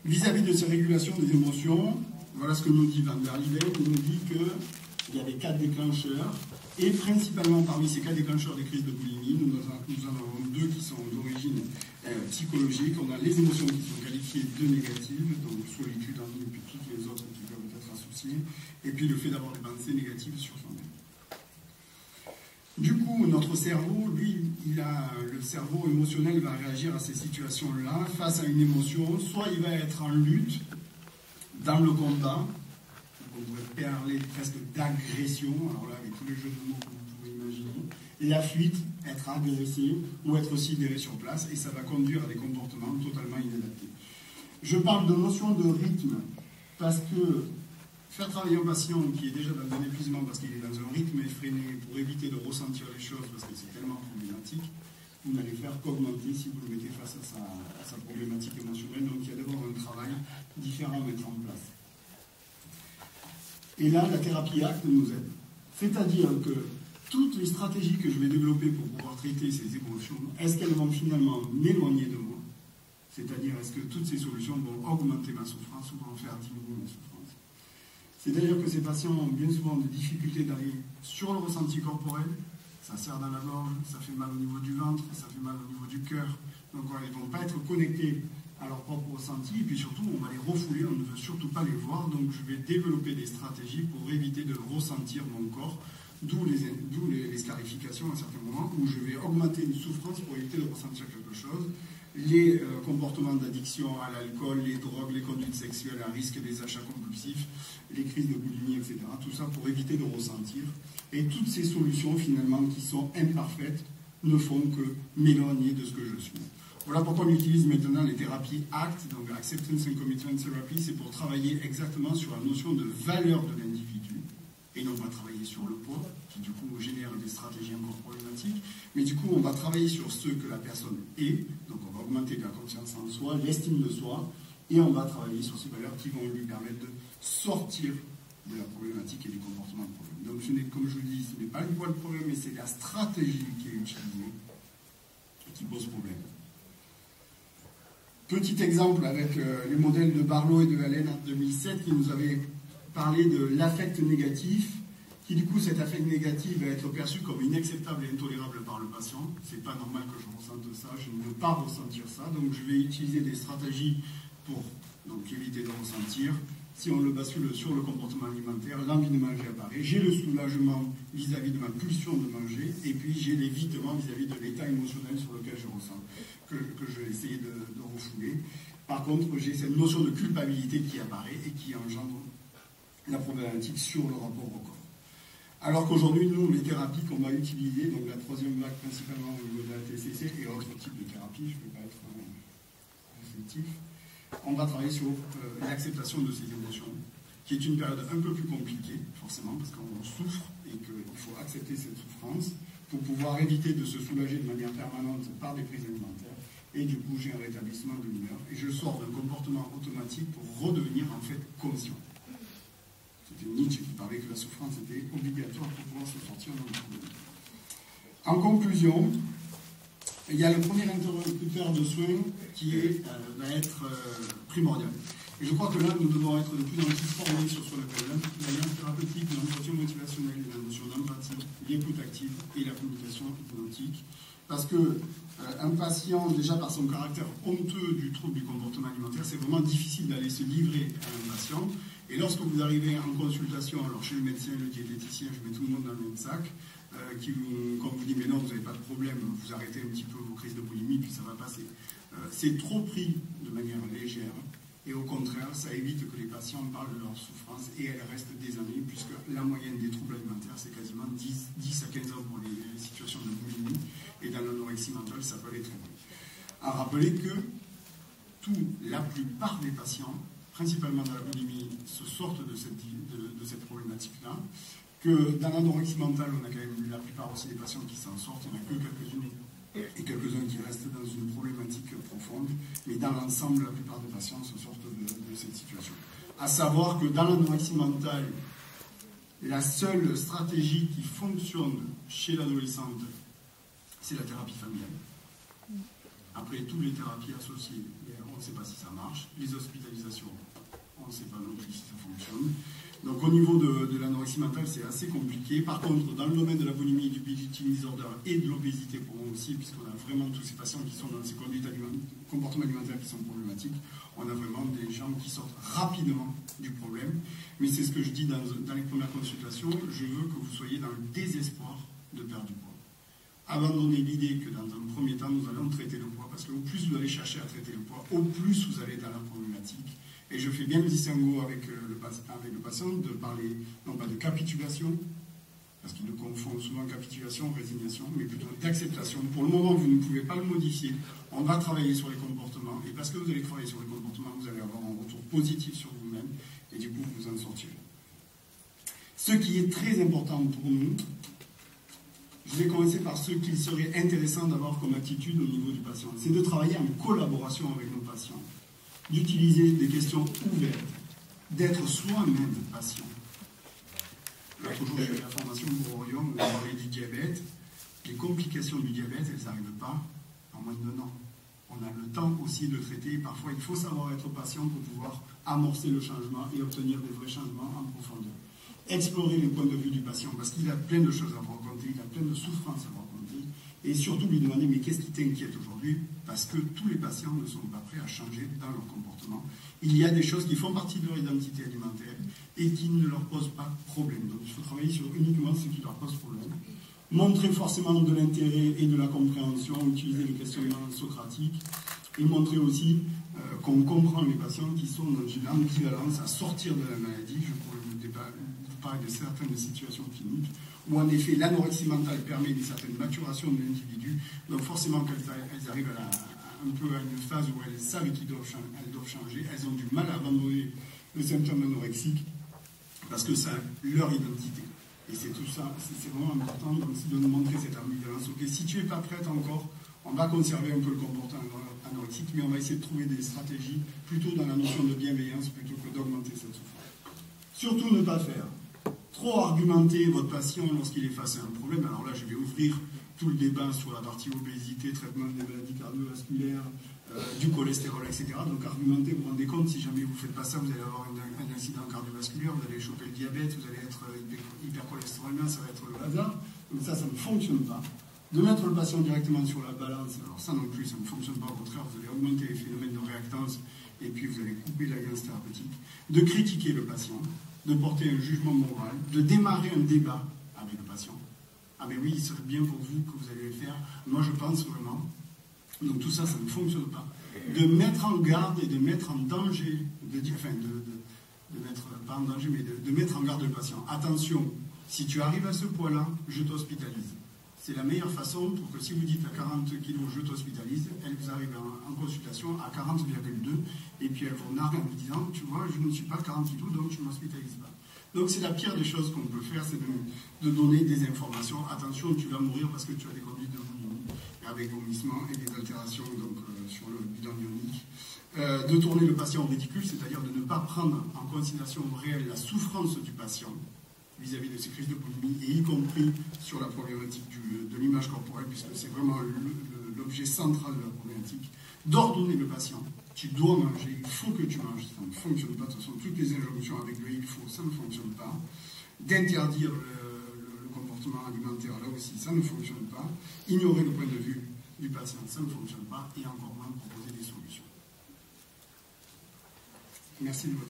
Vis-à-vis de ces régulations des émotions, voilà ce que nous dit Van der Linden. Il nous dit qu'il y a des 4 déclencheurs, et principalement parmi ces 4 déclencheurs des crises de boulimie, nous en avons 2 qui sont d'origine psychologique. On a les émotions qui sont qualifiées de négatives, donc solitude, ennui, et puis toutes les autres qui peuvent être associées, et puis le fait d'avoir des pensées négatives sur soi-même. Du coup, notre cerveau, lui, le cerveau émotionnel va réagir à ces situations-là, face à une émotion. Soit il va être en lutte, dans le combat, on pourrait parler presque d'agression, alors là, avec tous les jeux de mots que vous pouvez imaginer, et la fuite, être agressé ou être sidéré sur place, et ça va conduire à des comportements totalement inadaptés. Je parle de notion de rythme, parce que faire travailler un patient qui est déjà dans un épuisement parce qu'il est dans un rythme effréné pour éviter de ressentir les choses parce que c'est tellement problématique, vous n'allez faire qu'augmenter si vous le mettez face à sa problématique émotionnelle. Donc il y a d'abord un travail différent à mettre en place. Et là, la thérapie ACT nous aide. C'est-à-dire que toutes les stratégies que je vais développer pour pouvoir traiter ces émotions, est-ce qu'elles vont finalement m'éloigner de moi? C'est-à-dire, est-ce que toutes ces solutions vont augmenter ma souffrance ou vont faire diminuer ma souffrance? C'est-à-dire que ces patients ont bien souvent des difficultés d'aller sur le ressenti corporel, ça serre dans la gorge, ça fait mal au niveau du ventre, ça fait mal au niveau du cœur, donc ils ne vont pas être connectés à leur propre ressenti, et puis surtout on va les refouler, on ne veut surtout pas les voir, donc je vais développer des stratégies pour éviter de ressentir mon corps, d'où les scarifications à certains moments, où je vais augmenter une souffrance pour éviter de ressentir quelque chose. Les comportements d'addiction à l'alcool, les drogues, les conduites sexuelles à risque, des achats compulsifs, les crises de boulimie, etc. Tout ça pour éviter de ressentir. Et toutes ces solutions, finalement, qui sont imparfaites, ne font que m'éloigner de ce que je suis. Voilà pourquoi on utilise maintenant les thérapies ACT, donc Acceptance and Commitment Therapy, c'est pour travailler exactement sur la notion de valeur de l'individu, et non pas travailler sur le poids, qui du coup génère des stratégies encore problématiques, mais du coup on va travailler sur ce que la personne est, donc on va augmenter la confiance en soi, l'estime de soi, et on va travailler sur ces valeurs qui vont lui permettre de sortir de la problématique et du comportement de problème. Donc ce n'est, comme je vous le dis, ce n'est pas le poids le problème, mais c'est la stratégie qui est utilisée et qui pose problème. Petit exemple avec les modèles de Barlow et de Allen en 2007 qui nous avaient parlé de l'affect négatif, qui du coup cet affect négatif va être perçu comme inacceptable et intolérable par le patient. C'est pas normal que je ressente ça, je ne veux pas ressentir ça, donc je vais utiliser des stratégies pour éviter de ressentir. Si on le bascule sur le comportement alimentaire, l'envie de manger apparaît, j'ai le soulagement vis-à-vis de ma pulsion de manger, et puis j'ai l'évitement vis-à-vis de l'état émotionnel sur lequel je ressens, que je vais essayer de refouler. Par contre, j'ai cette notion de culpabilité qui apparaît et qui engendre la problématique sur le rapport au corps. Alors qu'aujourd'hui, nous, les thérapies qu'on va utiliser, donc la troisième vague principalement au niveau de la TCC et autres types de thérapies, je ne vais pas être réceptif, on va travailler sur l'acceptation de ces émotions, qui est une période un peu plus compliquée, forcément, parce qu'on souffre et qu'il faut accepter cette souffrance pour pouvoir éviter de se soulager de manière permanente par des prises alimentaires. Et du coup, j'ai un rétablissement de l'humeur. Et je sors d'un comportement automatique pour redevenir en fait conscient. C'était Nietzsche qui parlait que la souffrance était obligatoire pour pouvoir se sortir d'un problème. En conclusion, il y a le premier interlocuteur de soins qui va être primordial. Et je crois que là, nous devons être de plus en plus formés sur ce qu'on appelle l'alliance thérapeutique, l'orientation motivationnelle, la notion d'empathie, l'écoute active et la communication hypnotique. Parce que un patient, déjà par son caractère honteux du trouble du comportement alimentaire, c'est vraiment difficile d'aller se livrer à un patient. Et lorsque vous arrivez en consultation, alors chez le médecin, le diététicien, je mets tout le monde dans le même sac, quand vous dit mais non, vous n'avez pas de problème, vous arrêtez un petit peu vos crises de boulimie, puis ça va passer. C'est trop pris de manière légère, et au contraire, ça évite que les patients parlent de leur souffrance, et elles restent des années, puisque la moyenne des troubles alimentaires, c'est quasiment 10 à 15 ans pour les situations de boulimie, et dans l'anorexie mentale, ça peut aller très loin. À rappeler que la plupart des patients, principalement dans la boulimie, se sortent de cette problématique-là, que dans l'anorexie mentale, on a quand même la plupart aussi des patients qui s'en sortent, il n'y en a que quelques-unes et quelques-uns qui restent dans une problématique profonde, mais dans l'ensemble, la plupart des patients se sortent de cette situation. À savoir que dans l'anorexie mentale, la seule stratégie qui fonctionne chez l'adolescente, c'est la thérapie familiale. Après, toutes les thérapies associées, ne sait pas si ça marche. Les hospitalisations, on ne sait pas non plus si ça fonctionne. Donc au niveau de l'anorexie mentale, c'est assez compliqué. Par contre, dans le domaine de la boulimie, du binge eating disorder et de l'obésité pour moi aussi, puisqu'on a vraiment tous ces patients qui sont dans ces comportements alimentaires qui sont problématiques, on a vraiment des gens qui sortent rapidement du problème. Mais c'est ce que je dis dans les premières consultations, je veux que vous soyez dans le désespoir de perdre du poids. Abandonnez l'idée que dans un premier temps, nous allons traiter le poids, parce qu'au plus vous allez chercher à traiter le poids, au plus vous allez dans la problématique. Et je fais bien le distinguo avec le patient de parler, non pas de capitulation, parce qu'il nous confond souvent capitulation, résignation, mais plutôt d'acceptation. Pour le moment, vous ne pouvez pas le modifier. On va travailler sur les comportements, et parce que vous allez travailler sur les comportements, vous allez avoir un retour positif sur vous-même, et du coup, vous en sortirez. Ce qui est très important pour nous, je vais commencer par ce qu'il serait intéressant d'avoir comme attitude au niveau du patient. C'est de travailler en collaboration avec nos patients, d'utiliser des questions ouvertes, d'être soi-même patient. L'autre jour, j'ai eu la formation pour Orion, où on parlait du diabète. Les complications du diabète, elles n'arrivent pas en moins de 2 ans. On a le temps aussi de traiter. Parfois, il faut savoir être patient pour pouvoir amorcer le changement et obtenir des vrais changements en profondeur. Explorer les points de vue du patient, parce qu'il a plein de choses à vous raconter, il a plein de souffrances à vous raconter, et surtout lui demander, mais qu'est-ce qui t'inquiète aujourd'hui? Parce que tous les patients ne sont pas prêts à changer dans leur comportement. Il y a des choses qui font partie de leur identité alimentaire et qui ne leur posent pas de problème. Donc il faut travailler sur uniquement ce qui leur pose problème. Montrer forcément de l'intérêt et de la compréhension, utiliser le questionnement socratique, et montrer aussi qu'on comprend les patients qui sont dans une ambivalence à sortir de la maladie. Je pourrais vous parler de certaines situations cliniques où en effet l'anorexie mentale permet une certaine maturation de l'individu. Donc forcément qu'elles arrivent un peu à une phase où elles savent qu'elles doivent changer, elles ont du mal à abandonner le symptôme anorexique parce que c'est leur identité. Et c'est tout ça, c'est vraiment important donc, de nous montrer cette ambivalence. Ok, si tu n'es pas prête encore, on va conserver un peu le comportement anorexique, mais on va essayer de trouver des stratégies plutôt dans la notion de bienveillance plutôt que d'augmenter cette souffrance. Surtout ne pas faire trop argumenter votre patient lorsqu'il est face à un problème. Alors là, je vais ouvrir tout le débat sur la partie obésité, traitement des maladies cardiovasculaires, du cholestérol, etc. Donc argumenter, vous vous rendez compte, si jamais vous ne faites pas ça, vous allez avoir un incident cardiovasculaire, vous allez choper le diabète, vous allez être hypercholestérolémien, ça va être le hasard. Donc ça ne fonctionne pas. De mettre le patient directement sur la balance, alors ça non plus, ça ne fonctionne pas, au contraire, vous allez augmenter les phénomènes de réactance et puis vous allez couper l'alliance thérapeutique. De critiquer le patient, de porter un jugement moral, de démarrer un débat avec le patient. Ah mais oui, il serait bien pour vous que vous allez le faire. Moi je pense vraiment. Donc tout ça, ça ne fonctionne pas. De mettre en garde et de mettre en danger, de mettre, pas en danger, mais de mettre en garde le patient. Attention, si tu arrives à ce point-là, je t'hospitalise. C'est la meilleure façon pour que si vous dites à 40 kg, je t'hospitalise, elle vous arrive en consultation à 40,2 et puis elle vous nargue en vous disant, tu vois, je ne suis pas 40 kg, donc tu ne m'hospitalises pas. Donc c'est la pire des choses qu'on peut faire, c'est de donner des informations. Attention, tu vas mourir parce que tu as des conduites de boulimie, avec vomissement et des altérations donc, sur le bilan ionique. De tourner le patient au ridicule, c'est-à-dire de ne pas prendre en considération réelle la souffrance du patient vis-à-vis de ces crises de boulimie, et y compris sur la problématique de l'image corporelle, puisque c'est vraiment l'objet central de la problématique. D'ordonner le patient, tu dois manger, il faut que tu manges, ça ne fonctionne pas, de toute façon, toutes les injonctions avec le il faut, ça ne fonctionne pas. D'interdire le comportement alimentaire, là aussi, ça ne fonctionne pas. Ignorer le point de vue du patient, ça ne fonctionne pas, et encore moins proposer des solutions. Merci de votre